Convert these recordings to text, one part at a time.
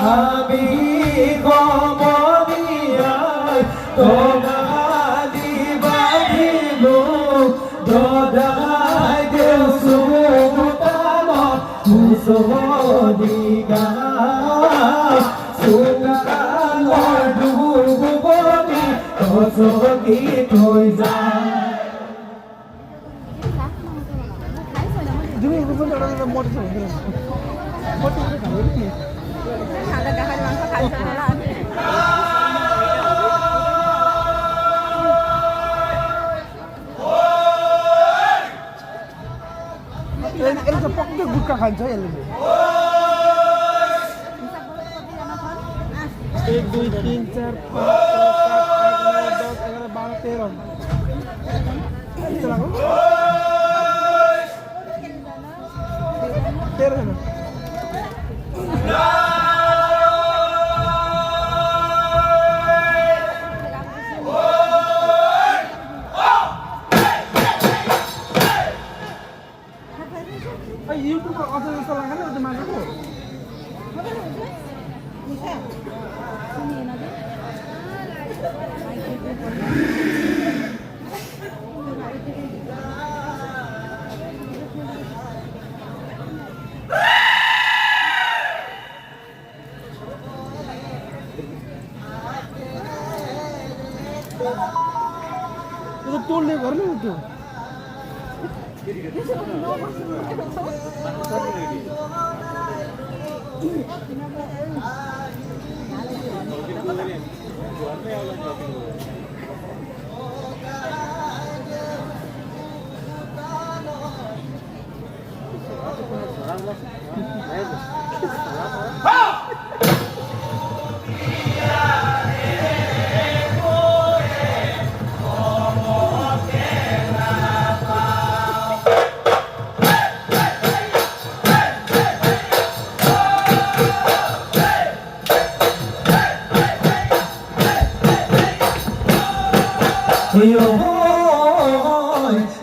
আমি কমনিয়ায় তোমারি বাঁধিব দদাই দেও সুতান কুশবদি গায় সুতানৰ ডুবনি কচকি থৈ যায় তুমি উপর দাঁড়ালে মোটর চলে মোটর করে খাবে কি খালে গাহার মাংস খাইছ না এর তো পককে গুটকা খাইছ এলে 1 2 3 4 5 6 7 8 9 10 11 12 13 চলো 13 না YouTube auto install kan ada mana tu? Bisa. Sini nanti. Itu tolnya घर में itu.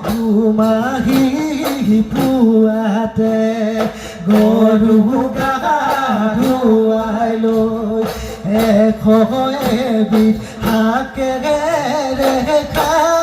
দুমাহী পুৱাতে গৰু গা ধুৱাই লৈ 100 এবিধ শাকেৰে খাই